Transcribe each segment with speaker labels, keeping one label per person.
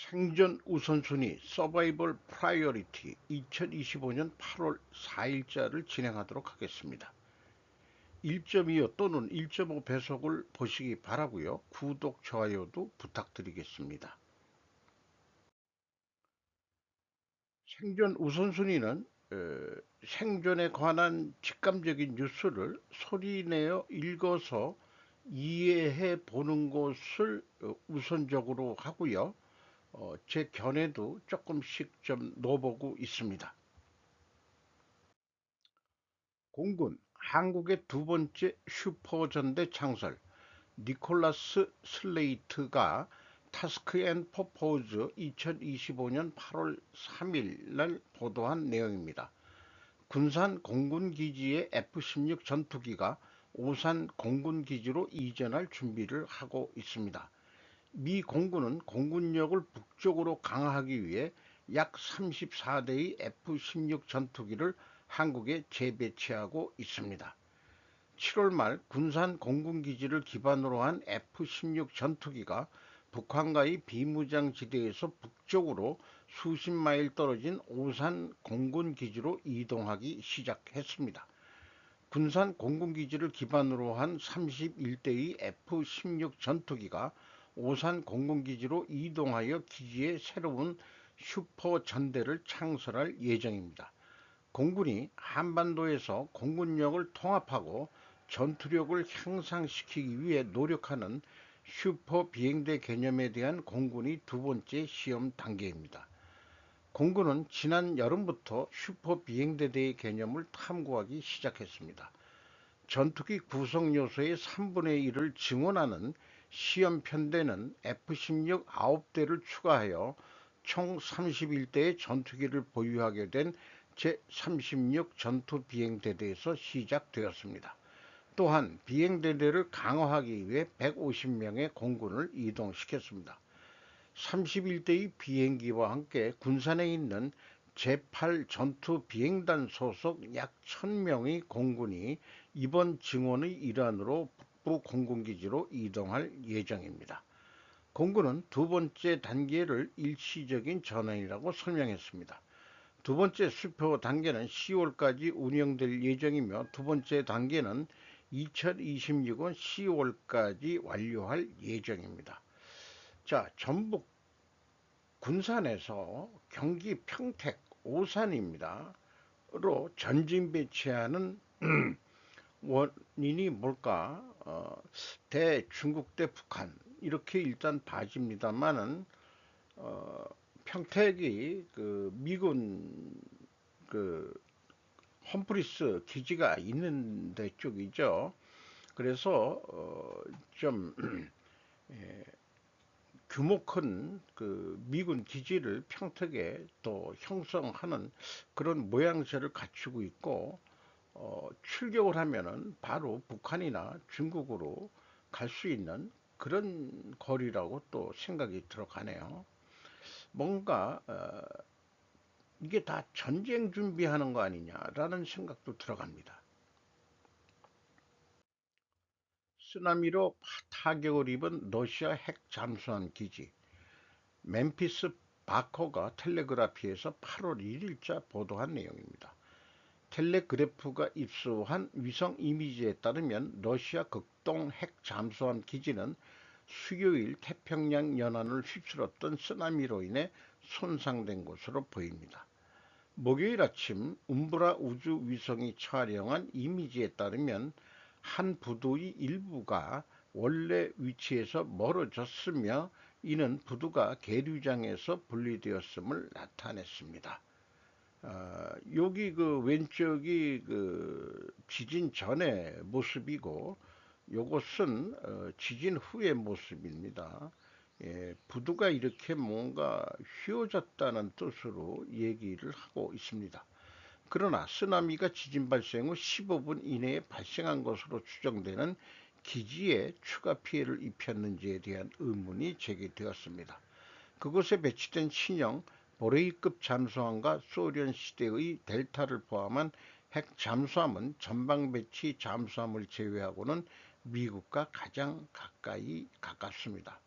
Speaker 1: 생존 우선순위 서바이벌 프라이어리티 2025년 8월 4일자를 진행하도록 하겠습니다. 1.25 또는 1.5 배속을 보시기 바라고요. 구독, 좋아요도 부탁드리겠습니다. 생존 우선순위는 생존에 관한 직감적인 뉴스를 소리내어 읽어서 이해해 보는 것을 우선적으로 하고요. 제 견해도 조금씩 좀 넣어보고 있습니다. 공군, 한국의 두 번째 슈퍼전대 창설, 니콜라스 슬레이트가 타스크 앤 퍼포즈 2025년 8월 3일 날 보도한 내용입니다. 군산 공군기지의 F-16 전투기가 오산 공군기지로 이전할 준비를 하고 있습니다. 미 공군은 공군력을 북쪽으로 강화하기 위해 약 34대의 F-16 전투기를 한국에 재배치하고 있습니다. 7월 말 군산 공군기지를 기반으로 한 F-16 전투기가 북한과의 비무장지대에서 북쪽으로 수십 마일 떨어진 오산 공군기지로 이동하기 시작했습니다. 군산 공군기지를 기반으로 한 31대의 F-16 전투기가 오산 공군기지로 이동하여 기지에 새로운 슈퍼전대를 창설할 예정입니다. 공군이 한반도에서 공군력을 통합하고 전투력을 향상시키기 위해 노력하는 슈퍼 비행대 개념에 대한 공군의 두 번째 시험 단계입니다. 공군은 지난 여름부터 슈퍼 비행대대의 개념을 탐구하기 시작했습니다. 전투기 구성 요소의 3분의 1을 증원하는 시험 편대는 F-16 9대를 추가하여 총 31대의 전투기를 보유하게 된 제36 전투비행대대에서 시작되었습니다. 또한 비행대대를 강화하기 위해 150명의 공군을 이동시켰습니다. 31대의 비행기와 함께 군산에 있는 제8 전투비행단 소속 약 1000명의 공군이 이번 증원의 일환으로 북부 공군기지로 이동할 예정입니다. 공군은 두 번째 단계를 일시적인 전환이라고 설명했습니다. 두 번째 수표 단계는 10월까지 운영될 예정이며 두 번째 단계는 2026년 10월까지 완료할 예정입니다. 자, 전북 군산에서 경기 평택 오산입니다. 로 전진 배치하는 원인이 뭘까? 대중국 대 북한 이렇게 일단 봐집니다만은 평택이 그 미군 그 험프리스 기지가 있는 데 쪽이죠. 그래서 좀 규모 큰 그 미군 기지를 평택에 또 형성하는 그런 모양새를 갖추고 있고 출격을 하면은 바로 북한이나 중국으로 갈 수 있는 그런 거리라고 또 생각이 들어가네요. 뭔가 이게 다 전쟁 준비하는 거 아니냐라는 생각도 들어갑니다. 쓰나미로 타격을 입은 러시아 핵 잠수함 기지 멤피스 바커가 텔레그라피에서 8월 1일자 보도한 내용입니다. 텔레그래프가 입수한 위성 이미지에 따르면 러시아 극동 핵 잠수함 기지는 수요일 태평양 연안을 휩쓸었던 쓰나미로 인해 손상된 것으로 보입니다. 목요일 아침 움브라 우주위성이 촬영한 이미지에 따르면 한 부두의 일부가 원래 위치에서 멀어졌으며 이는 부두가 계류장에서 분리되었음을 나타냈습니다. 여기 그 왼쪽이 그 지진 전의 모습이고 요것은 지진 후의 모습입니다. 예, 부두가 이렇게 뭔가 휘어졌다는 뜻으로 얘기를 하고 있습니다. 그러나 쓰나미가 지진 발생 후 15분 이내에 발생한 것으로 추정되는 기지에 추가 피해를 입혔는지에 대한 의문이 제기되었습니다. 그곳에 배치된 신형 보레이급 잠수함과 소련 시대의 델타를 포함한 핵 잠수함은 전방 배치 잠수함을 제외하고는 미국과 가장 가깝습니다.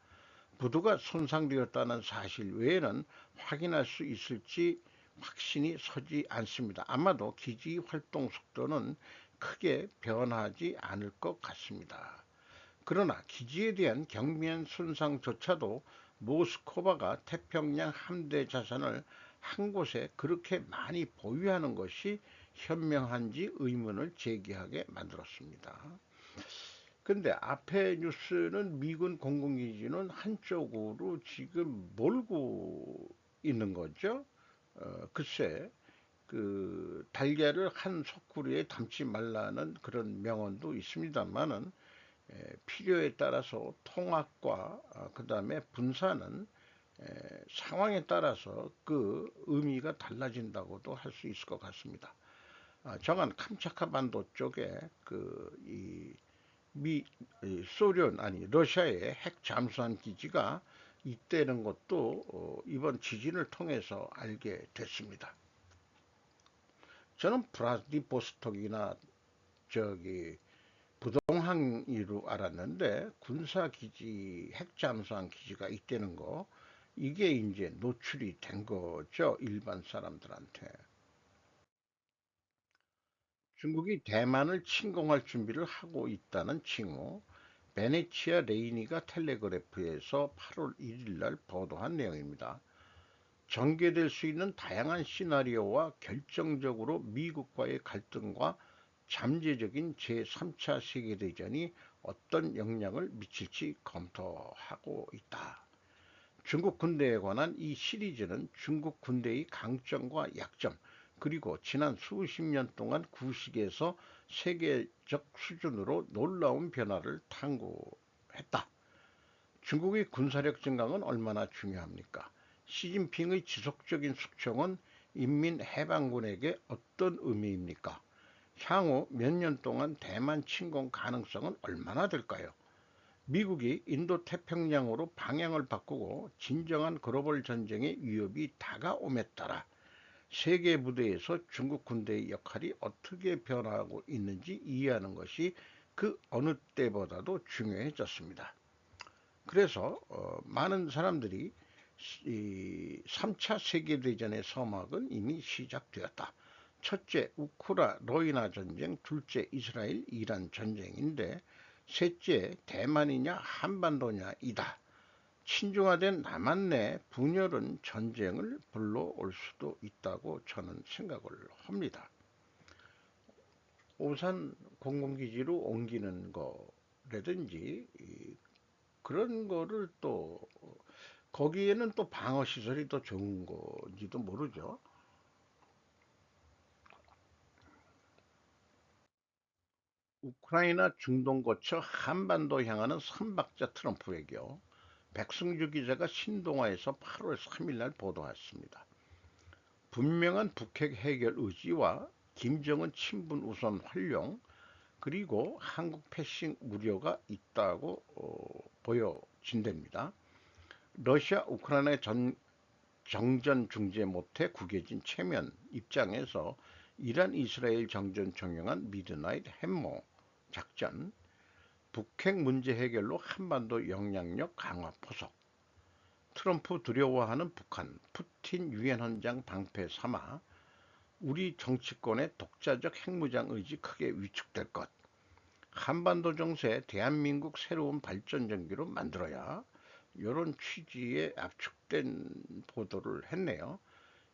Speaker 1: 구도가 손상되었다는 사실 외에는 확인할 수 있을지 확신이 서지 않습니다. 아마도 기지 활동 속도는 크게 변하지 않을 것 같습니다. 그러나 기지에 대한 경미한 손상조차도 모스크바가 태평양 함대 자산을 한 곳에 그렇게 많이 보유하는 것이 현명한지 의문을 제기하게 만들었습니다. 근데 앞에 뉴스는 미군 공군기지는 한쪽으로 지금 몰고 있는 거죠. 글쎄, 그 달걀을 한 소쿠리에 담지 말라는 그런 명언도 있습니다만은 필요에 따라서 통합과 그다음에 분산은 상황에 따라서 그 의미가 달라진다고도 할 수 있을 것 같습니다. 정한 캄차카 반도 쪽에 미 소련 아니 러시아의 핵 잠수함 기지가 있다는 것도 이번 지진을 통해서 알게 됐습니다. 저는 브라디보스톡이나 저기 부동항이로 알았는데 군사기지 핵잠수함 기지가 있다는 거 이게 이제 노출이 된 거죠 일반 사람들한테. 중국이 대만을 침공할 준비를 하고 있다는 칭호 베네치아 레이니가 텔레그래프에서 8월 1일 날 보도한 내용입니다. 전개될 수 있는 다양한 시나리오와 결정적으로 미국과의 갈등과 잠재적인 제3차 세계대전이 어떤 영향을 미칠지 검토하고 있다. 중국 군대에 관한 이 시리즈는 중국 군대의 강점과 약점, 그리고 지난 수십 년 동안 구식에서 세계적 수준으로 놀라운 변화를 탐구했다. 중국의 군사력 증강은 얼마나 중요합니까? 시진핑의 지속적인 숙청은 인민해방군에게 어떤 의미입니까? 향후 몇 년 동안 대만 침공 가능성은 얼마나 될까요? 미국이 인도태평양으로 방향을 바꾸고 진정한 글로벌 전쟁의 위협이 다가옴에 따라 세계 무대에서 중국 군대의 역할이 어떻게 변화하고 있는지 이해하는 것이 그 어느 때보다도 중요해졌습니다. 그래서 많은 사람들이 이 3차 세계대전의 서막은 이미 시작되었다. 첫째, 우크라이나 전쟁, 둘째, 이스라엘, 이란 전쟁인데 셋째, 대만이냐 한반도냐 이다. 친중화된 남한 내 분열은 전쟁을 불러올 수도 있다고 저는 생각을 합니다. 오산 공군기지로 옮기는 거라든지 그런 거를 또 거기에는 또 방어 시설이 더 좋은 건지도 모르죠. 우크라이나 중동 거쳐 한반도 향하는 삼박자 트럼프 외교. 백승주 기자가 신동아에서 8월 3일 날 보도했습니다. 분명한 북핵 해결 의지와 김정은 친분 우선 활용 그리고 한국 패싱 우려가 있다고 보여진답니다. 러시아 우크라이나 정전 중재 못해 구겨진 체면 입장에서 이란 이스라엘 정전 종용한 미드나잇 햄머 작전, 북핵 문제 해결로 한반도 영향력 강화 포석, 트럼프 두려워하는 북한, 푸틴 유엔 헌장 방패 삼아 우리 정치권의 독자적 핵무장 의지 크게 위축될 것, 한반도 정세 대한민국 새로운 발전 전기로 만들어야 이런 취지의 압축된 보도를 했네요.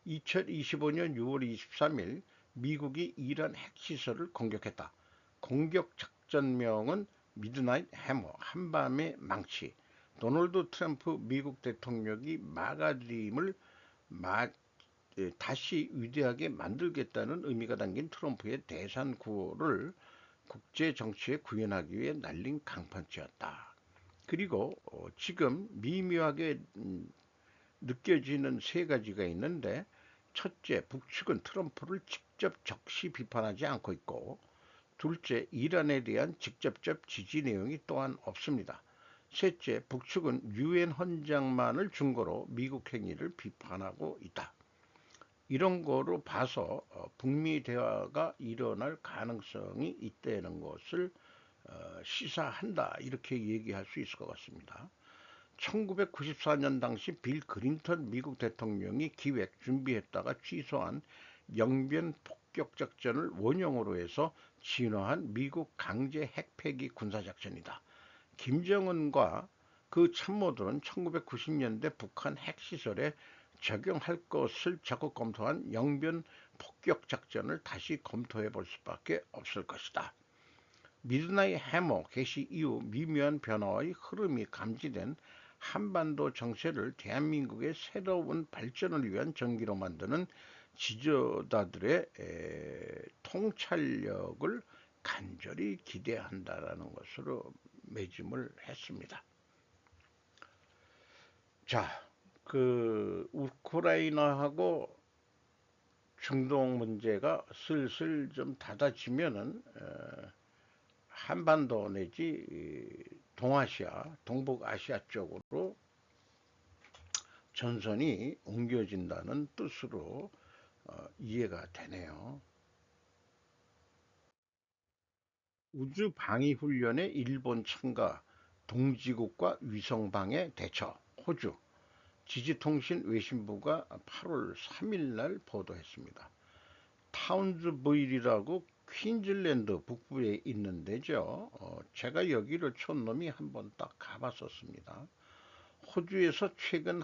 Speaker 1: 2025년 6월 23일 미국이 이란 핵시설을 공격했다. 공격 작전명은 미드나잇 해머, 한밤의 망치. 도널드 트럼프 미국 대통령이 마가림을 다시 위대하게 만들겠다는 의미가 담긴 트럼프의 대선 구호를 국제 정치에 구현하기 위해 날린 강판치였다. 그리고 지금 미묘하게 느껴지는 세 가지가 있는데 첫째, 북측은 트럼프를 직접 적시 비판하지 않고 있고 둘째, 이란에 대한 직접적 지지 내용이 또한 없습니다. 셋째, 북측은 유엔 헌장만을 증거로 미국 행위를 비판하고 있다. 이런 거로 봐서 북미 대화가 일어날 가능성이 있다는 것을 시사한다 이렇게 얘기할 수 있을 것 같습니다. 1994년 당시 빌 클린턴 미국 대통령이 기획 준비했다가 취소한 영변 폭격 작전을 원형으로 해서 진화한 미국 강제 핵폐기 군사작전이다. 김정은과 그 참모들은 1990년대 북한 핵시설에 적용할 것을 적극 검토한 영변 폭격 작전을 다시 검토해 볼 수밖에 없을 것이다. 미드나잇 해머 개시 이후 미묘한 변화의 흐름이 감지된 한반도 정세를 대한민국의 새로운 발전을 위한 전기로 만드는 지도자들의 통찰력을 간절히 기대한다라는 것으로 매짐을 했습니다. 자, 그 우크라이나하고 중동 문제가 슬슬 좀 닫아지면은 한반도 내지 동아시아, 동북아시아 쪽으로 전선이 옮겨진다는 뜻으로 이해가 되네요. 우주방위훈련에 일본 참가, 동지국과 위성방해 대처, 호주. 지지통신 외신부가 8월 3일 날 보도했습니다. 타운즈부일이라고 퀸즐랜드 북부에 있는 데죠. 제가 여기를 촌놈이 한번 딱 가봤었습니다. 호주에서 최근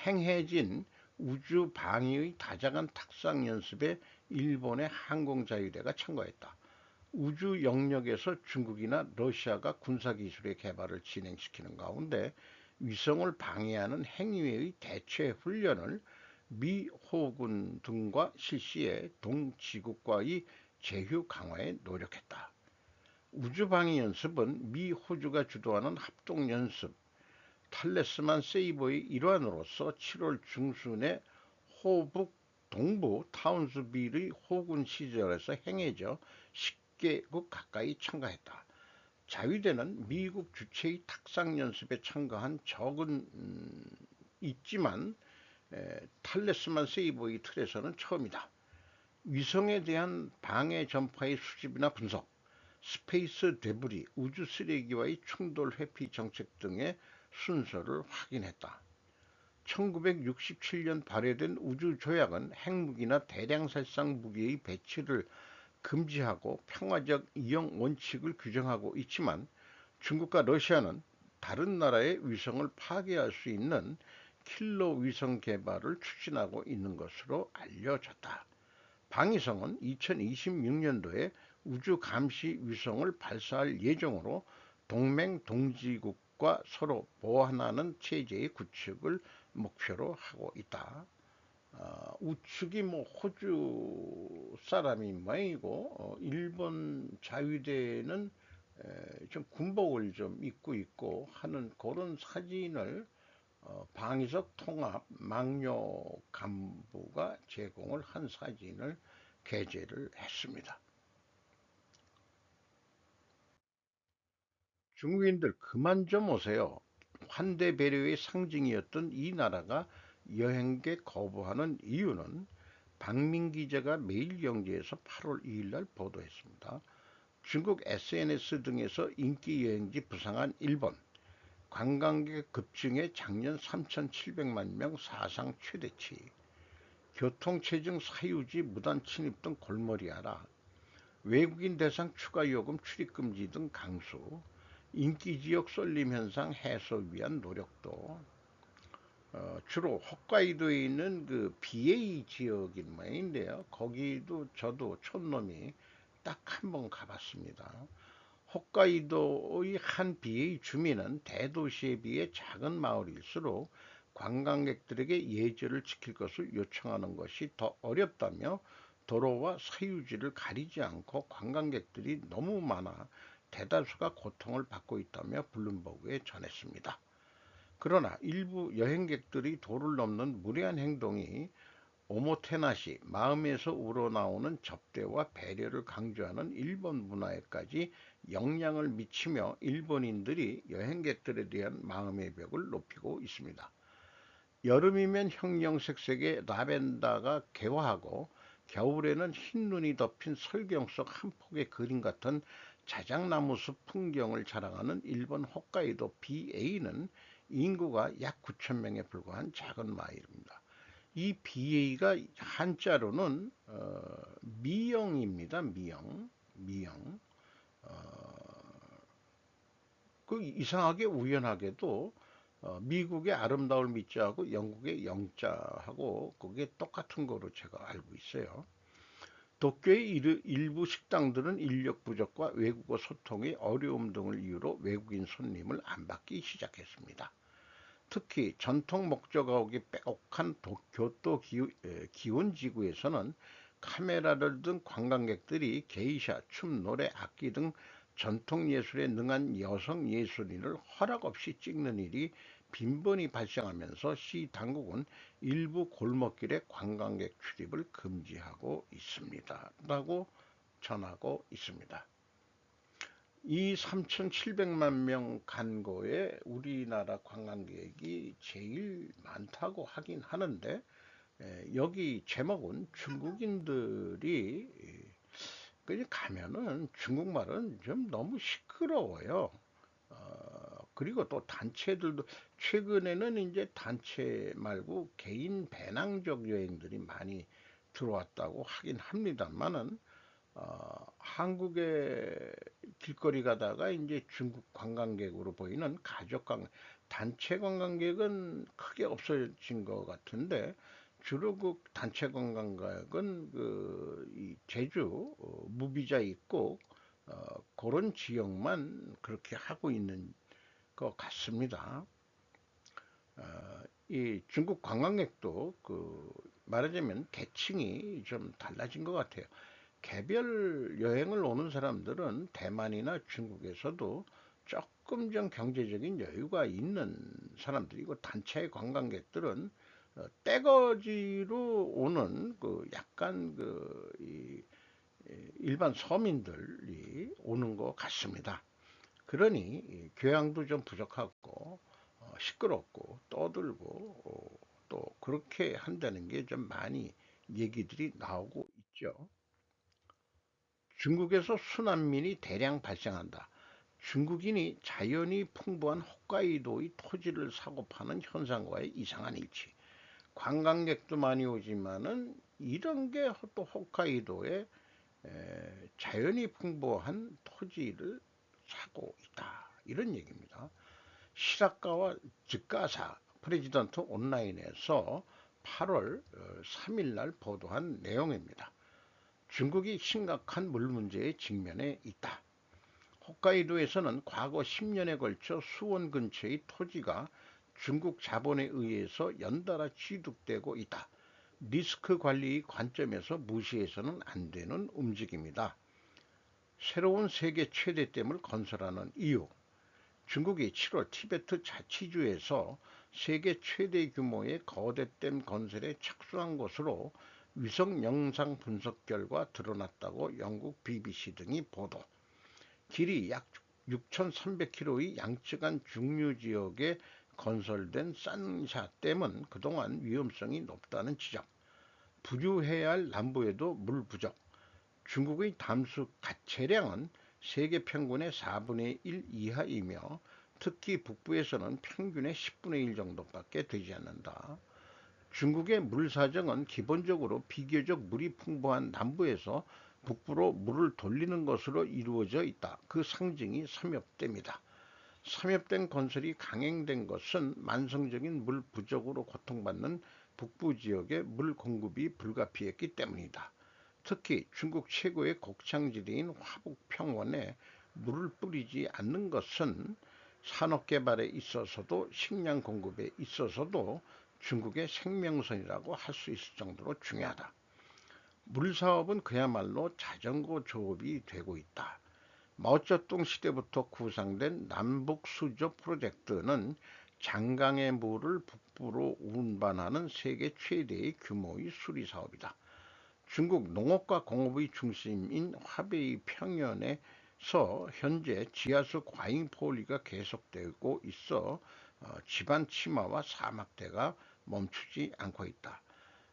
Speaker 1: 행해진 우주 방위의 다자간 탁상 연습에 일본의 항공자유대가 참가했다. 우주 영역에서 중국이나 러시아가 군사기술의 개발을 진행시키는 가운데 위성을 방해하는 행위의 대체 훈련을 미 호군 등과 실시해 동지국과의 제휴 강화에 노력했다. 우주방위 연습은 미 호주가 주도하는 합동연습 탈레스만 세이버의 일환으로서 7월 중순에 호북 동부 타운스빌의 호군 시절에서 행해져 10개국 가까이 참가했다. 자위대는 미국 주최의 탁상 연습에 참가한 적은 있지만 탈레스만 세이버의 틀에서는 처음이다. 위성에 대한 방해 전파의 수집이나 분석, 스페이스 데브리, 우주 쓰레기와의 충돌 회피 정책 등의 순서를 확인했다. 1967년 발효된 우주조약은 핵무기나 대량살상 무기의 배치를 금지하고 평화적 이용 원칙을 규정하고 있지만 중국과 러시아는 다른 나라의 위성을 파괴할 수 있는 킬러 위성 개발을 추진하고 있는 것으로 알려졌다. 방위성은 2026년도에 우주 감시 위성을 발사할 예정으로 동맹 동지국과 서로 보완하는 체제의 구축을 목표로 하고 있다. 우측이 뭐 호주 사람이 모양이고 일본 자위대는 좀 군복을 좀 입고 있고 하는 그런 사진을 방위석 통합 망료 간부가 제공을 한 사진을 게재를 했습니다. 중국인들 그만 좀 오세요. 환대 배려의 상징이었던 이 나라가 여행객 거부하는 이유는 박민 기자가 매일경제에서 8월 2일 날 보도했습니다. 중국 SNS 등에서 인기 여행지 부상한 일본, 관광객 급증에 작년 3,700만 명 사상 최대치, 교통체증 사유지 무단 침입 등 골머리하라, 외국인 대상 추가 요금 출입금지 등 강수, 인기지역 쏠림 현상 해소 위한 노력도 주로 홋카이도에 있는 그 BA 지역인 모양인데요. 거기도 저도 촌놈이 딱 한 번 가봤습니다. 홋카이도의 한 BA 주민은 대도시에 비해 작은 마을일수록 관광객들에게 예절을 지킬 것을 요청하는 것이 더 어렵다며 도로와 사유지를 가리지 않고 관광객들이 너무 많아 대다수가 고통을 받고 있다며 블룸버그에 전했습니다. 그러나 일부 여행객들이 도를 넘는 무례한 행동이 오모테나시, 마음에서 우러나오는 접대와 배려를 강조하는 일본 문화에까지 영향을 미치며 일본인들이 여행객들에 대한 마음의 벽을 높이고 있습니다. 여름이면 형형색색의 라벤더가 개화하고 겨울에는 흰 눈이 덮인 설경 속 한 폭의 그림 같은 자작나무 숲 풍경을 자랑하는 일본 홋카이도 BA는 인구가 약 9천 명에 불과한 작은 마을입니다. 이 BA가 한자로는 미영입니다. 미영. 그 이상하게 우연하게도 미국의 아름다울 미자하고 영국의 영자하고 그게 똑같은 거로 제가 알고 있어요. 도쿄의 일부 식당들은 인력 부족과 외국어 소통의 어려움 등을 이유로 외국인 손님을 안 받기 시작했습니다. 특히 전통 목적어옥이 빼곡한 교토 기온 지구에서는 카메라를 든 관광객들이 게이샤, 춤, 노래, 악기 등 전통 예술에 능한 여성 예술인을 허락 없이 찍는 일이 빈번히 발생하면서 시 당국은 일부 골목길에 관광객 출입을 금지하고 있습니다. 라고 전하고 있습니다. 이 3,700만 명 간 거에 우리나라 관광객이 제일 많다고 하긴 하는데 여기 제목은 중국인들이 그냥 가면은 중국말은 좀 너무 시끄러워요. 그리고 또 단체들도 최근에는 이제 단체 말고 개인 배낭적 여행들이 많이 들어왔다고 하긴 합니다만은 한국의 길거리 가다가 이제 중국 관광객으로 보이는 단체 관광객은 크게 없어진 것 같은데 주로 그 단체 관광객은 이 제주 무비자 있고 그런 지역만 그렇게 하고 있는 것 같습니다. 이 중국 관광객도 말하자면 계층이 좀 달라진 것 같아요. 개별 여행을 오는 사람들은 대만이나 중국에서도 조금 좀 경제적인 여유가 있는 사람들이고 단체 관광객들은 떼거지로 오는 약간 일반 서민들이 오는 것 같습니다. 그러니 교양도 좀 부족하고 시끄럽고 떠들고 또 그렇게 한다는 게 좀 많이 얘기들이 나오고 있죠. 중국에서 순환민이 대량 발생한다. 중국인이 자연이 풍부한 홋카이도의 토지를 사고 파는 현상과의 이상한 일치. 관광객도 많이 오지만은 이런 게 또 홋카이도에 자연이 풍부한 토지를 사고 있다. 이런 얘기입니다. 시라카와 즈카사 프레지던트 온라인에서 8월 3일 날 보도한 내용입니다. 중국이 심각한 물 문제에 직면해 있다. 홋카이도에서는 과거 10년에 걸쳐 수원 근처의 토지가 중국 자본에 의해서 연달아 취득되고 있다. 리스크 관리의 관점에서 무시해서는 안 되는 움직임이다. 새로운 세계 최대댐을 건설하는 이유. 중국이 7월 티베트 자치주에서 세계 최대 규모의 거대 댐 건설에 착수한 것으로 위성 영상 분석 결과 드러났다고 영국 BBC 등이 보도. 길이 약 6,300km의 양쯔간 중류 지역에 건설된 산샤 댐은 그동안 위험성이 높다는 지적. 부유해야 할 남부에도 물 부족. 중국의 담수 가체량은 세계 평균의 4분의 1 이하이며 특히 북부에서는 평균의 10분의 1 정도밖에 되지 않는다. 중국의 물 사정은 기본적으로 비교적 물이 풍부한 남부에서 북부로 물을 돌리는 것으로 이루어져 있다. 그 상징이 삼엽댐이다. 삼엽댐 건설이 강행된 것은 만성적인 물 부족으로 고통받는 북부 지역의 물 공급이 불가피했기 때문이다. 특히 중국 최고의 곡창지대인 화북평원에 물을 뿌리지 않는 것은 산업개발에 있어서도 식량 공급에 있어서도 중국의 생명선이라고 할 수 있을 정도로 중요하다. 물사업은 그야말로 자전거 조업이 되고 있다. 마오쩌둥 시대부터 구상된 남북수조 프로젝트는 장강의 물을 북부로 운반하는 세계 최대의 규모의 수리사업이다. 중국 농업과 공업의 중심인 화베이 평연에서 현재 지하수 과잉 포유가 계속되고 있어 집안 치마와 사막대가 멈추지 않고 있다.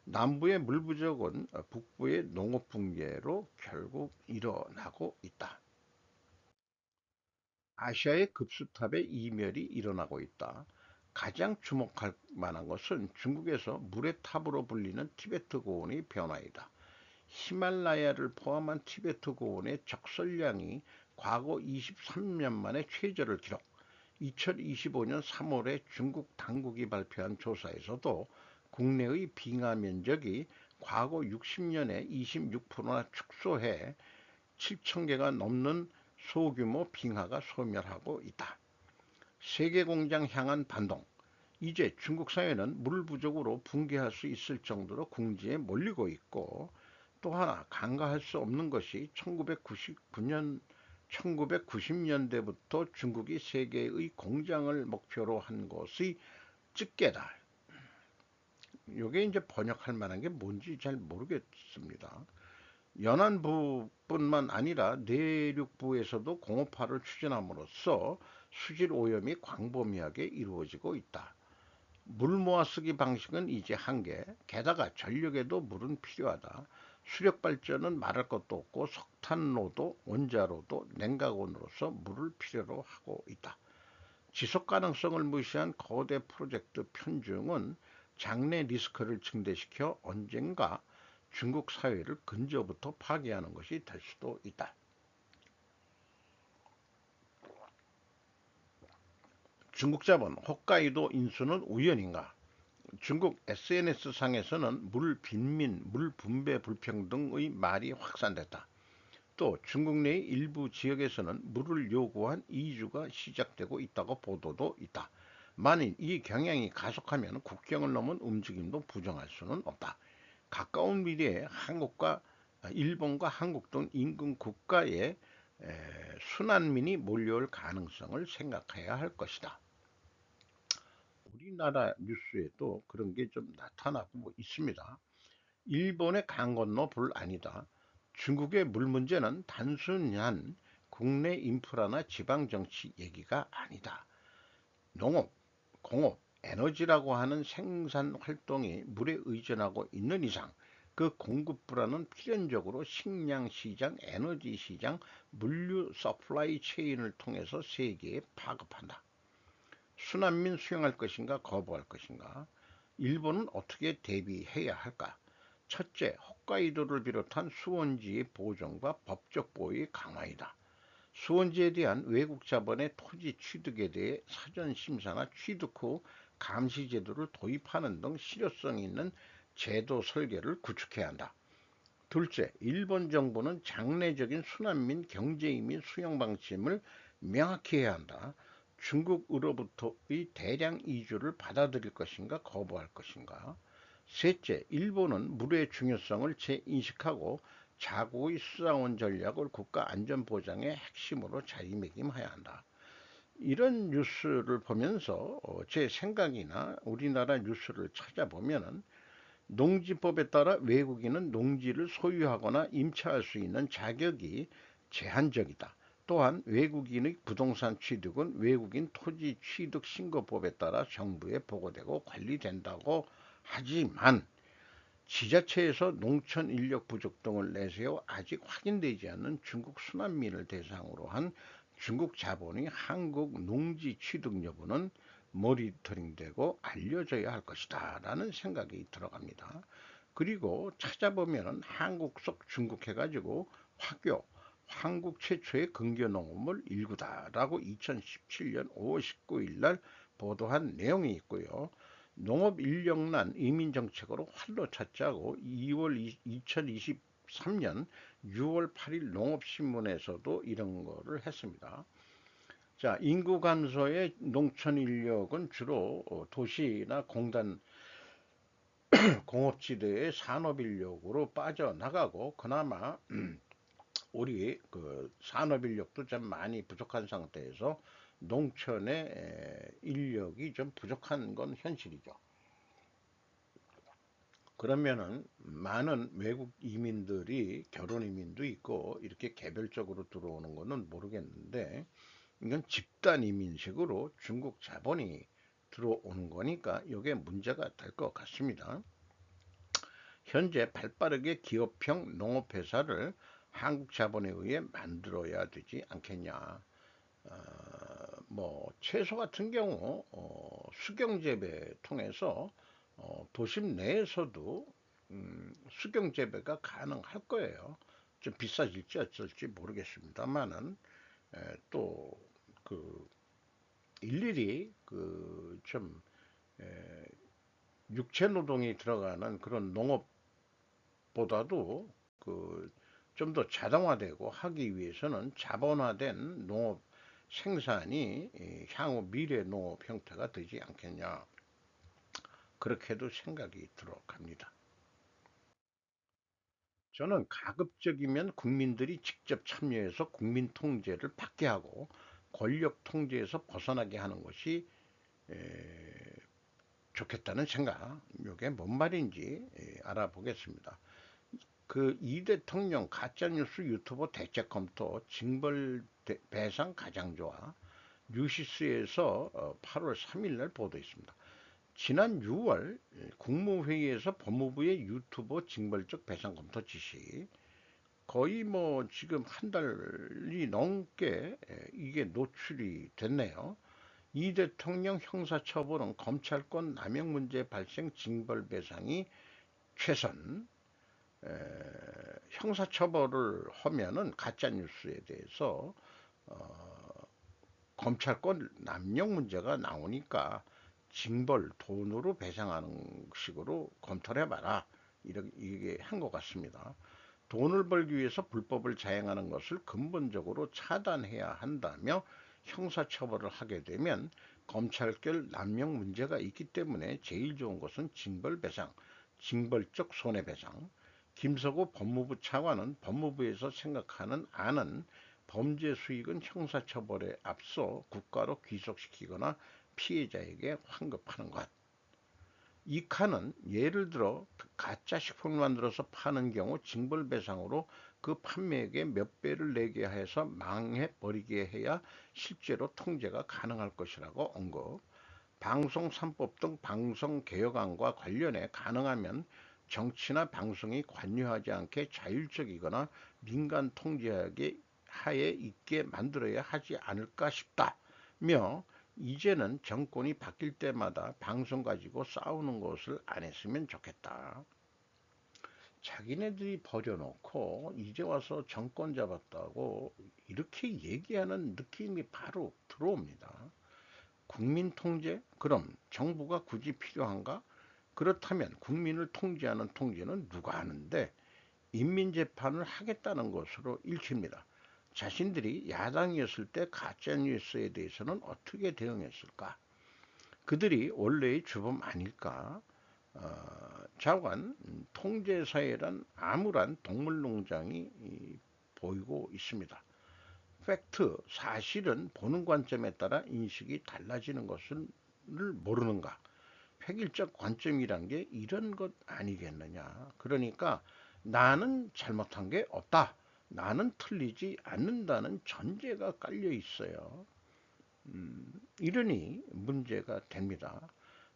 Speaker 1: 남부의 물 부족은 북부의 농업 붕괴로 결국 일어나고 있다. 아시아의 급수탑의 이멸이 일어나고 있다. 가장 주목할 만한 것은 중국에서 물의 탑으로 불리는 티베트 고원의 변화이다. 히말라야를 포함한 티베트 고원의 적설량이 과거 23년 만에 최저를 기록. 2025년 3월에 중국 당국이 발표한 조사에서도 국내의 빙하 면적이 과거 60년에 26%나 축소해 7,000개가 넘는 소규모 빙하가 소멸하고 있다. 세계공장 향한 반동. 이제 중국 사회는 물 부족으로 붕괴할 수 있을 정도로 궁지에 몰리고 있고, 또 하나 간과할 수 없는 것이 1990년대부터 중국이 세계의 공장을 목표로 한 것의 집계다. 이게 이제 번역할 만한 게 뭔지 잘 모르겠습니다. 연안부뿐만 아니라 내륙부에서도 공업화를 추진함으로써 수질 오염이 광범위하게 이루어지고 있다. 물 모아쓰기 방식은 이제 한계, 게다가 전력에도 물은 필요하다. 수력 발전은 말할 것도 없고 석탄로도 원자로도 냉각원으로서 물을 필요로 하고 있다. 지속 가능성을 무시한 거대 프로젝트 편중은 장래 리스크를 증대시켜 언젠가 중국 사회를 근저부터 파괴하는 것이 될 수도 있다. 중국 자본 홋카이도 인수는 우연인가? 중국 SNS상에서는 물 빈민, 물 분배 불평등의 말이 확산됐다. 또 중국 내 일부 지역에서는 물을 요구한 이주가 시작되고 있다고 보도도 있다. 만일 이 경향이 가속하면 국경을 넘은 움직임도 부정할 수는 없다. 가까운 미래에 한국과 일본과 한국 등 인근 국가에 순환민이 몰려올 가능성을 생각해야 할 것이다. 우리나라 뉴스에도 그런 게 좀 나타나고 있습니다. 일본의 강 건너 불 아니다. 중국의 물 문제는 단순한 국내 인프라나 지방 정치 얘기가 아니다. 농업, 공업, 에너지라고 하는 생산 활동이 물에 의존하고 있는 이상 그 공급 불안은 필연적으로 식량 시장, 에너지 시장, 물류 서플라이 체인을 통해서 세계에 파급한다. 순환민 수용할 것인가 거부할 것인가? 일본은 어떻게 대비해야 할까? 첫째, 홋카이도를 비롯한 수원지의 보존과 법적 보호의 강화이다. 수원지에 대한 외국 자본의 토지 취득에 대해 사전 심사나 취득 후 감시 제도를 도입하는 등 실효성 있는 제도 설계를 구축해야 한다. 둘째, 일본 정부는 장래적인 순환민 경제이민 수용 방침을 명확히 해야 한다. 중국으로부터의 대량 이주를 받아들일 것인가 거부할 것인가. 셋째, 일본은 물의 중요성을 재인식하고 자국의 수자원 전략을 국가 안전 보장의 핵심으로 자리매김해야 한다. 이런 뉴스를 보면서 제 생각이나 우리나라 뉴스를 찾아보면은 농지법에 따라 외국인은 농지를 소유하거나 임차할 수 있는 자격이 제한적이다. 또한 외국인의 부동산 취득은 외국인 토지 취득 신고법에 따라 정부에 보고되고 관리된다고 하지만 지자체에서 농촌 인력 부족 등을 내세워 아직 확인되지 않는 중국 순환민을 대상으로 한 중국 자본의 한국 농지 취득 여부는 모니터링되고 알려져야 할 것이다 라는 생각이 들어갑니다. 그리고 찾아보면 한국 속 중국 해가지고 화교 한국 최초의 근교농업물 일구다라고 2017년 5월 19일 날 보도한 내용이 있고요. 농업 인력난 이민 정책으로 활로 찾자고 2023년 6월 8일 농업신문에서도 이런 거를 했습니다. 자, 인구 감소의 농촌 인력은 주로 도시나 공단 공업지대의 산업 인력으로 빠져나가고 그나마 우리 그 산업 인력도 좀 많이 부족한 상태에서 농촌의 인력이 좀 부족한 건 현실이죠. 그러면은 많은 외국 이민들이 결혼 이민도 있고 이렇게 개별적으로 들어오는 거는 모르겠는데 이건 집단 이민식으로 중국 자본이 들어오는 거니까 이게 문제가 될 것 같습니다. 현재 발빠르게 기업형 농업회사를 한국 자본에 의해 만들어야 되지 않겠냐. 뭐 채소 같은 경우 수경재배 통해서 도심 내에서도 수경재배가 가능할 거예요. 좀 비싸질지 어쩔지 모르겠습니다만은 또그 일일이 그좀 육체 노동이 들어가는 그런 농업보다도 그 좀 더 자동화되고 하기 위해서는 자본화된 농업 생산이 향후 미래 농업 형태가 되지 않겠냐, 그렇게도 생각이 들어갑니다. 저는 가급적이면 국민들이 직접 참여해서 국민 통제를 받게 하고 권력 통제에서 벗어나게 하는 것이 좋겠다는 생각, 이게 뭔 말인지 알아보겠습니다. 그 이 대통령 가짜뉴스 유튜버 대책 검토 징벌 배상 가장 좋아, 뉴시스에서 8월 3일 날 보도했습니다. 지난 6월 국무회의에서 법무부의 유튜버 징벌적 배상 검토 지시, 거의 뭐 지금 한 달이 넘게 이게 노출이 됐네요. 이 대통령 형사처벌은 검찰권 남용 문제 발생 징벌배상이 최선. 형사처벌을 하면은 가짜뉴스에 대해서 검찰권 남용 문제가 나오니까 징벌 돈으로 배상하는 식으로 검토를 해봐라, 이게 한 것 같습니다. 돈을 벌기 위해서 불법을 자행하는 것을 근본적으로 차단해야 한다며 형사처벌을 하게 되면 검찰결 남용 문제가 있기 때문에 제일 좋은 것은 징벌배상, 징벌적 손해배상. 김서구 법무부 차관은 법무부에서 생각하는 안은 범죄 수익은 형사처벌에 앞서 국가로 귀속시키거나 피해자에게 환급하는 것. 이 칸은 예를 들어 가짜 식품을 만들어서 파는 경우 징벌배상으로 그 판매액의 몇 배를 내게 해서 망해버리게 해야 실제로 통제가 가능할 것이라고 언급. 방송 3법 등 방송 개혁안과 관련해 가능하면 정치나 방송이 관여하지 않게 자율적이거나 민간 통제하게 하에 있게 만들어야 하지 않을까 싶다며, 이제는 정권이 바뀔 때마다 방송 가지고 싸우는 것을 안 했으면 좋겠다. 자기네들이 버려놓고 이제 와서 정권 잡았다고 이렇게 얘기하는 느낌이 바로 들어옵니다. 국민 통제? 그럼 정부가 굳이 필요한가? 그렇다면 국민을 통제하는 통제는 누가 하는데 인민재판을 하겠다는 것으로 읽힙니다. 자신들이 야당이었을 때 가짜뉴스에 대해서는 어떻게 대응했을까? 그들이 원래의 주범 아닐까? 자관 통제사회란 암울한 동물농장이 보이고 있습니다. 팩트, 사실은 보는 관점에 따라 인식이 달라지는 것을 모르는가? 획일적 관점이란 게 이런 것 아니겠느냐? 그러니까 나는 잘못한 게 없다, 나는 틀리지 않는다는 전제가 깔려 있어요. 이러니 문제가 됩니다.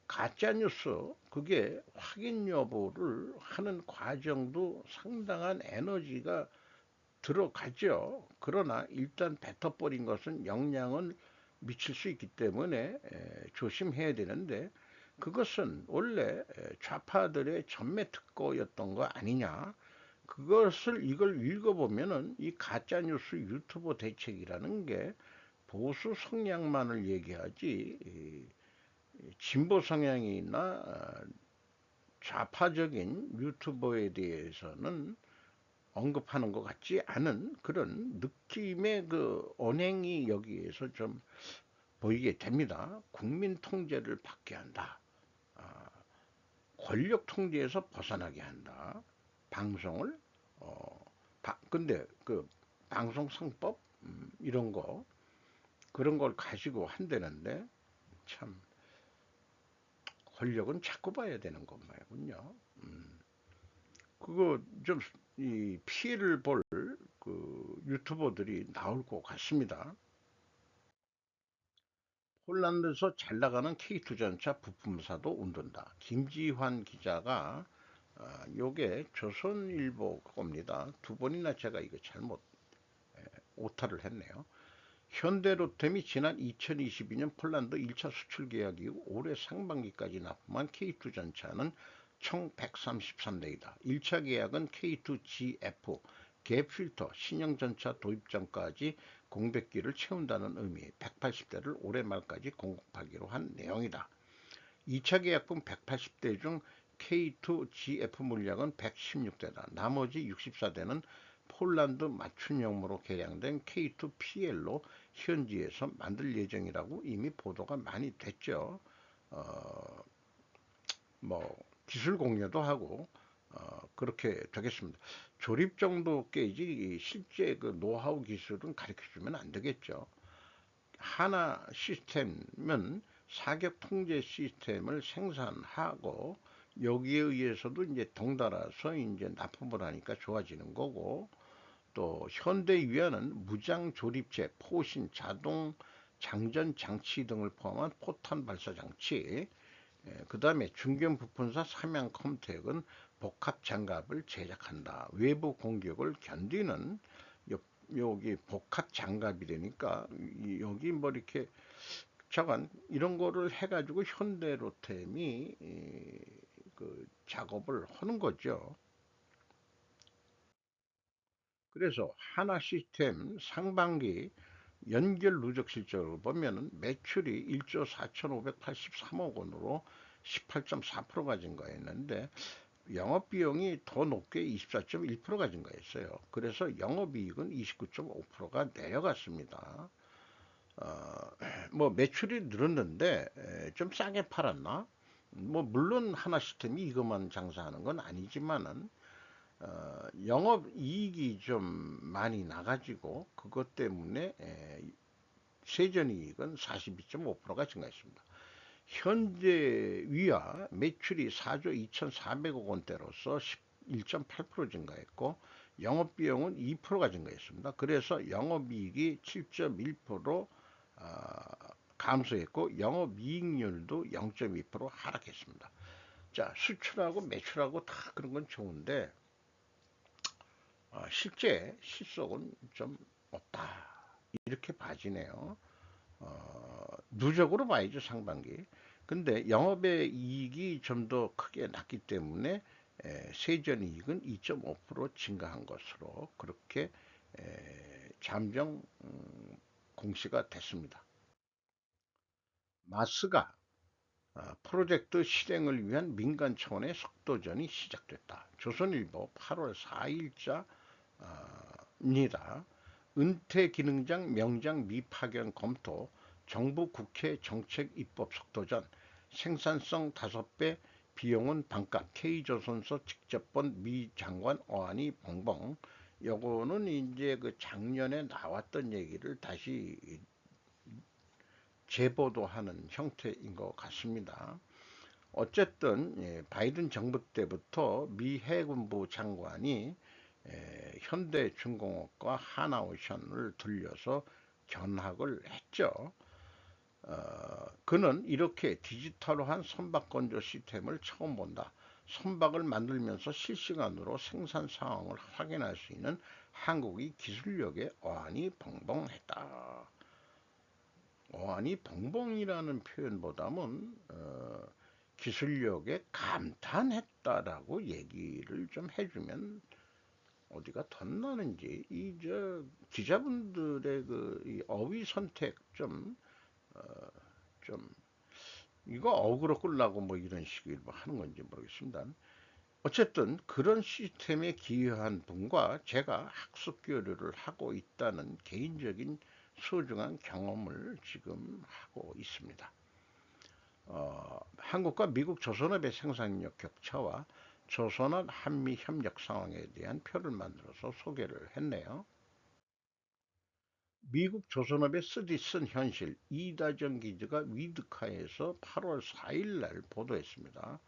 Speaker 1: 가짜뉴스, 그게 확인 여부를 하는 과정도 상당한 에너지가 들어가죠. 그러나 일단 뱉어버린 것은 영향을 미칠 수 있기 때문에 조심해야 되는데, 그것은 원래 좌파들의 전매 특허였던 거 아니냐. 이걸 읽어보면은 이 가짜뉴스 유튜버 대책이라는 게 보수 성향만을 얘기하지 진보 성향이나 좌파적인 유튜버에 대해서는 언급하는 것 같지 않은 그런 느낌의 그 언행이 여기에서 좀 보이게 됩니다. 국민 통제를 받게 한다. 아, 권력 통제에서 벗어나게 한다. 방송을 근데 그 방송상법 이런 거, 그런 걸 가지고 한다는데 참 권력은 자꾸 봐야 되는 것 말군요. 그거 좀 이 피해를 볼 그 유튜버들이 나올 것 같습니다. 폴란드에서 잘 나가는 K2 전차 부품사도 운둔다. 김지환 기자가 요게 조선일보 겁니다. 두 번이나 제가 이거 잘못 오타를 했네요. 현대로템이 지난 2022년 폴란드 1차 수출 계약 이후 올해 상반기까지 납품한 K2 전차는 총 133대이다. 1차 계약은 K2GF 갭 필터 신형 전차 도입 전까지 공백기를 채운다는 의미 180대를 올해 말까지 공급하기로 한 내용이다. 2차 계약분 180대 중 K2GF 물량은 116대다. 나머지 64대는 폴란드 맞춤형으로 개량된 K2PL로 현지에서 만들 예정이라고 이미 보도가 많이 됐죠. 어, 뭐 기술 공유도 하고 그렇게 되겠습니다. 조립 정도 깨지 실제 그 노하우 기술은 가르쳐 주면 안 되겠죠. 하나 시스템은 사격 통제 시스템을 생산하고 여기에 의해서도 이제 덩달아서 이제 납품을 하니까 좋아지는 거고 또 현대위안은 무장 조립체, 포신, 자동 장전 장치 등을 포함한 포탄 발사 장치, 그 다음에 중견 부품사 삼양컴텍은 복합 장갑을 제작한다. 외부 공격을 견디는 여기 복합 장갑이 되니까 여기 뭐 이렇게 저건 이런 거를 해가지고 현대로템이 그 작업을 하는 거죠. 그래서 하나 시스템 상반기 연결 누적 실적을 보면은 매출이 1조 4,583억 원으로 18.4%가 증가했는데 영업비용이 더 높게 24.1%가 증가했어요. 그래서 영업이익은 29.5%가 내려갔습니다. 어, 뭐 매출이 늘었는데 좀 싸게 팔았나? 뭐 물론 하나 시스템이 이것만 장사하는 건 아니지만은 영업 이익이 좀 많이 나가지고 그것 때문에 세전이익은 42.5%가 증가했습니다. 현재 위아 매출이 4조 2,400억 원대로서 11.8% 증가했고 영업비용은 2%가 증가했습니다. 그래서 영업이익이 7.1% 감소했고 영업이익률도 0.2% 하락했습니다. 자, 수출하고 매출하고 다 그런 건 좋은데 실제 실속은 좀 없다. 이렇게 봐지네요. 누적으로 봐야죠, 상반기. 근데 영업의 이익이 좀 더 크게 났기 때문에 세전이익은 2.5% 증가한 것으로 그렇게 잠정 공시가 됐습니다. 마스가 프로젝트 실행을 위한 민간 차원의 속도전이 시작됐다. 조선일보 8월 4일자입니다. 은퇴 기능장 명장 미파견 검토 정부 국회 정책 입법 속도전 생산성 5배 비용은 반값 K조선소 직접 본 미 장관 어안이 벙벙. 요거는 이제 그 작년에 나왔던 얘기를 다시 재보도하는 형태인 것 같습니다. 어쨌든 바이든 정부 때부터 미 해군부 장관이 현대중공업과 하나오션을 들려서 견학을 했죠. 그는 이렇게 디지털한 선박 건조 시스템을 처음 본다. 선박을 만들면서 실시간으로 생산 상황을 확인할 수 있는 한국의 기술력에 어안이 벙벙했다. 어안이 벙벙이라는 표현보다는 기술력에 감탄했다라고 얘기를 좀 해주면 어디가 덧나는지 이 저 기자분들의 그이 어휘 선택 좀 이거 어그로 끌라고 뭐 이런 식으로 뭐 하는 건지 모르겠습니다. 어쨌든 그런 시스템에 기여한 분과 제가 학습 교류를 하고 있다는 개인적인 소중한 경험을 지금 하고 있습니다. 한국과 미국 조선업의 생산력 격차와 조선업 한미 협력 상황에 대한 표를 만들어서 소개를 했네요. 미국 조선업의 쓰디쓴 현실 이다정 기자가 위드카에서 8월 4일 날 보도했습니다.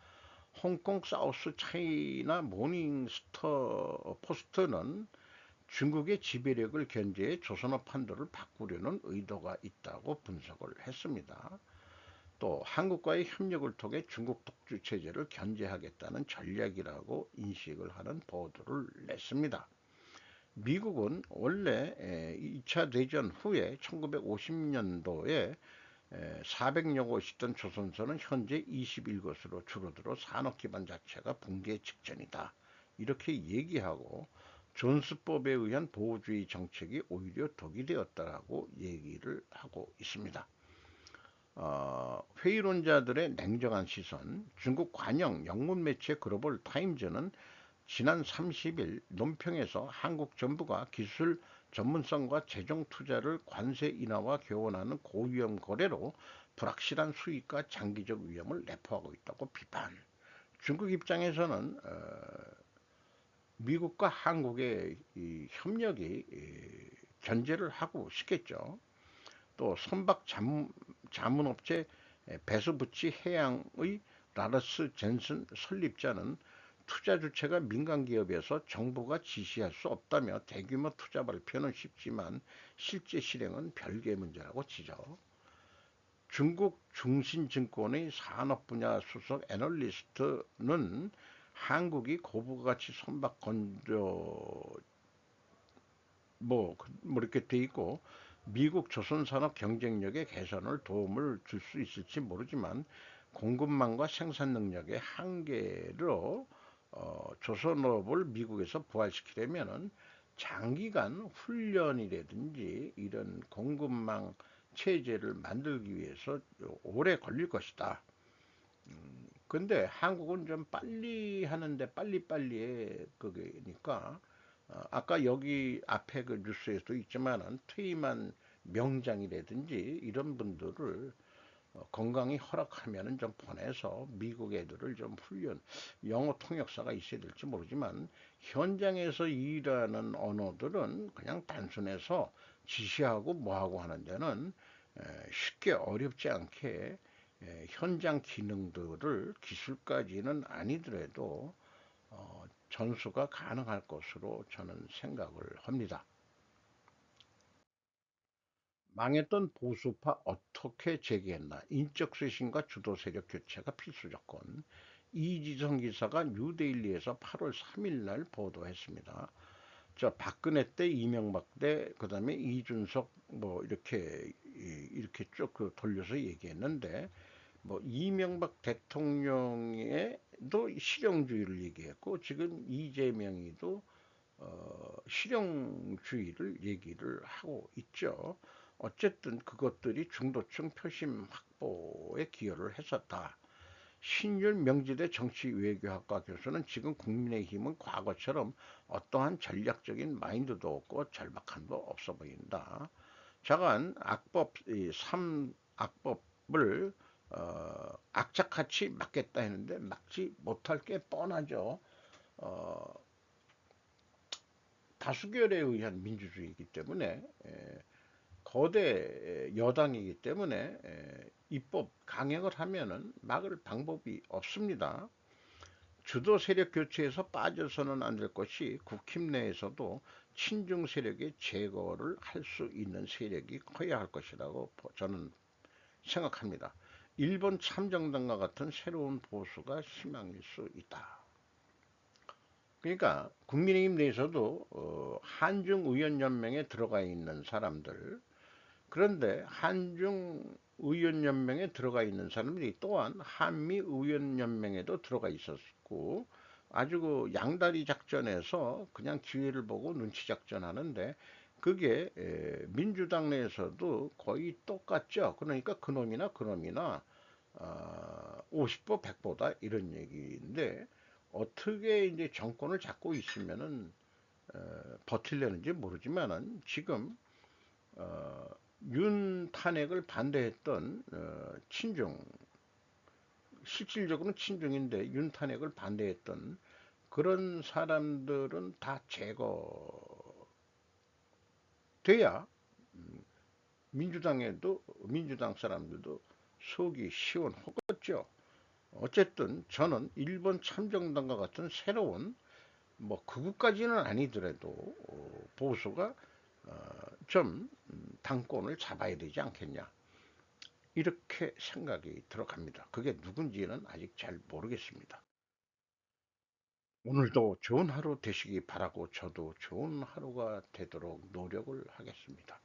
Speaker 1: 홍콩 사우스 차이나 모닝스터 포스트는 중국의 지배력을 견제해 조선업 판도를 바꾸려는 의도가 있다고 분석을 했습니다. 또 한국과의 협력을 통해 중국 독주 체제를 견제하겠다는 전략이라고 인식을 하는 보도를 냈습니다. 미국은 원래 2차 대전 후에 1950년도에 400여 곳 있던 조선소는 현재 21곳으로 줄어들어 산업 기반 자체가 붕괴 직전이다. 이렇게 얘기하고 존스법에 의한 보호주의 정책이 오히려 덕이 되었다라고 얘기를 하고 있습니다. 회의론자들의 냉정한 시선, 중국 관영 영문 매체 글로벌 타임즈는 지난 30일 논평에서 한국 정부가 기술 전문성과 재정 투자를 관세 인하와 교환하는 고위험 거래로 불확실한 수익과 장기적 위험을 내포하고 있다고 비판. 중국 입장에서는 미국과 한국의 이 협력이 견제를 하고 싶겠죠. 또 선박 자문업체 배수부치 해양의 라러스 젠슨 설립자는 투자 주체가 민간 기업에서 정부가 지시할 수 없다며 대규모 투자 발표는 쉽지만 실제 실행은 별개의 문제라고 지적. 중국 중신증권의 산업 분야 수석 애널리스트는 한국이 고부가치 선박 건조 뭐 이렇게 돼 있고 미국 조선산업 경쟁력의 개선을 도움을 줄 수 있을지 모르지만 공급망과 생산 능력의 한계로 조선업을 미국에서 부활시키려면은 장기간 훈련이라든지 이런 공급망 체제를 만들기 위해서 오래 걸릴 것이다. 근데 한국은 좀 빨리 하는데 빨리빨리의 그게니까 아까 여기 앞에 그 뉴스에도 있지만은 퇴임한 명장이라든지 이런 분들을 건강이 허락하면은 좀 보내서 미국 애들을 좀 훈련, 영어 통역사가 있어야 될지 모르지만 현장에서 일하는 언어들은 그냥 단순해서 지시하고 뭐하고 하는 데는 쉽게 어렵지 않게 현장 기능들을 기술까지는 아니더라도 전수가 가능할 것으로 저는 생각을 합니다. 망했던 보수파 어떻게 재개했나? 인적 쇄신과 주도 세력 교체가 필수 조건. 이지성 기사가 뉴데일리에서 8월 3일 날 보도했습니다. 저 박근혜 때 이명박 때 그다음에 이준석 뭐 이렇게 쭉 그 돌려서 얘기했는데 뭐 이명박 대통령의도 실용주의를 얘기했고 지금 이재명이도 실용주의를 얘기를 하고 있죠. 어쨌든 그것들이 중도층 표심 확보에 기여를 했었다. 신율 명지대 정치외교학과 교수는 지금 국민의힘은 과거처럼 어떠한 전략적인 마인드도 없고 절박함도 없어 보인다. 자간 악법 이 3악법을 악착같이 막겠다 했는데 막지 못할 게 뻔하죠. 어, 다수결에 의한 민주주의이기 때문에 거대 여당이기 때문에 입법 강행을 하면은 막을 방법이 없습니다. 주도 세력 교체에서 빠져서는 안 될 것이 국힘 내에서도 친중 세력의 제거를 할 수 있는 세력이 커야 할 것이라고 저는 생각합니다. 일본 참정당과 같은 새로운 보수가 희망일 수 있다. 그러니까 국민의힘 내에서도 한중의원연맹에 들어가 있는 사람들, 그런데 한중의원연맹에 들어가 있는 사람들이 또한 한미의원연맹에도 들어가 있었고 아주 그 양다리 작전에서 그냥 기회를 보고 눈치 작전하는데 그게 민주당 내에서도 거의 똑같죠. 그러니까 그놈이나 50보 100보다 이런 얘기인데 어떻게 이제 정권을 잡고 있으면은 버틸려는지 모르지만은 지금 어, 윤 탄핵을 반대했던 친중 실질적으로는 친중인데 윤 탄핵을 반대했던 그런 사람들은 다 제거돼야 민주당 사람들도 속이 시원하겠죠. 어쨌든 저는 일본 참정당과 같은 새로운 뭐 극우까지는 아니더라도 보수가 좀 당권을 잡아야 되지 않겠냐 이렇게 생각이 들어갑니다. 그게 누군지는 아직 잘 모르겠습니다. 오늘도 좋은 하루 되시기 바라고 저도 좋은 하루가 되도록 노력을 하겠습니다.